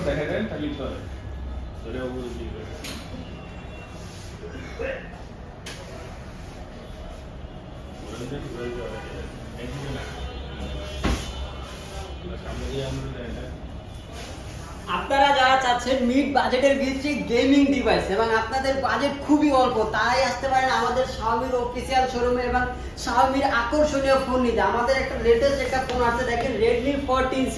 দেখা যায় খালি করে ধরে উপরে দিকে ওরেন্টে ধরে যাবে এইদিকে না সামনে দিয়ে আমরা দেখা আপনারা যারা চাচ্ছেন মিড বাজেটের ভিতরে গেমিং ডিভাইস এবং আপনাদের বাজেট খুবই অল্প, তারাই আসতে পারেন আমাদের Xiaomi অফিসিয়াল শোরুমে এবং Xiaomi আকর্ষণীয় ফোন নিতে। আমাদের একটা লেটেস্ট একটা ফোন আছে, দেখেন Redmi 14C,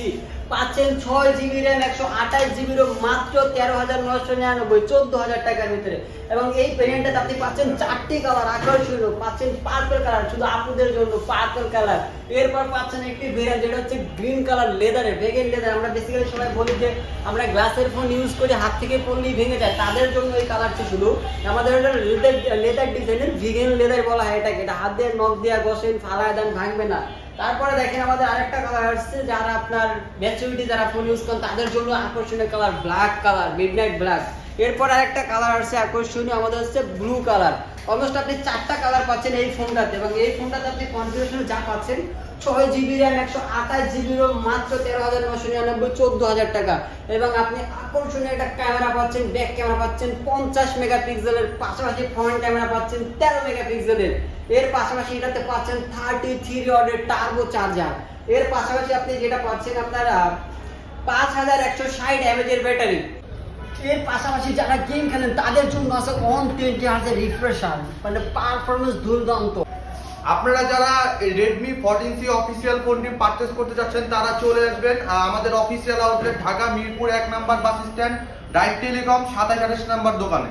পাচ্ছেন 6GB RAM 128GB ROM মাত্র 13,999, 14,000 টাকার ভিতরে। এবং এই ভেরিয়েন্টটাতে আপনি পাচ্ছেন 4টি কালার আকর্ষণীয়, পাচ্ছেন পার্পল কালার শুধু আপনাদের জন্য পার্পল কালার। এরপর পাচ্ছেন একটি ভেরিয়েন্ট যেটা হচ্ছে গ্রিন কালার লেদারে, ভেগেন লেদার। আমরা বেসিক্যালি সবাই বলি যে আমরা গ্লাসের ফোন ইউজ করি হাত থেকে পড়লেই ভেঙে যায়, তাদের জন্য এই কালারটি শুধু। আমাদের এটা লেদার ডিজাইনের ভেগেন লেদার বলা হয় এটাকে। এটা হাত দিয়ে নখ দিয়ে ঘষেন ফালায় দেন ভাঙবে না। তারপরে দেখেন আমাদের আরেকটা কালার আসছে, যারা আপনার ম্যাচুরিটি যারা ফোন ইউজ করেন তাদের জন্য আকর্ষণীয় colour black colour, midnight black. এরপর আরেকটা কালার আসছে আকর্ষণীয়, আমাদের হচ্ছে ব্লু কালার। অলমোস্ট আপনি 4টা কালার পাচ্ছেন এই ফোনটাতে, এবং এই ফোনটাতে আপনি কনফিগারেশন যা পাচ্ছেন 6GB RAM 128GB ROM মাত্র 13,999, 14,000 টাকা। এবং আপনি আকর্ষণীয় একটা ক্যামেরা পাচ্ছেন, ব্যাক ক্যামেরা পাচ্ছেন 50 মেগাপিক্সেলের, পাশাপাশি ফ্রন্ট ক্যামেরা পাচ্ছেন 13 মেগাপিক্সেলের। এর পাশাপাশি এটাতে পাচ্ছেন 33 ওয়াটের টার্বো চার্জার। এর পাশাপাশি আপনি যেটা পাচ্ছেন আপনার 5160 mAh ব্যাটারি। এর পাশাপাশি যারা গেম খেলেন তাদের জন্য আছে 120 Hz রিফ্রেশার, মানে পারফরম্যান্স দুর্দান্ত। আপনারা যারা Redmi 14C অফিসিয়াল ফোনটি পারচেজ করতে চাচ্ছেন তারা চলে আসবেন আমাদের অফিসিয়াল আউটলেট ঢাকা মিরপুর 1 নম্বর বাস স্ট্যান্ড, ডাইট টেলিকম 27-28 নম্বর দোকানে।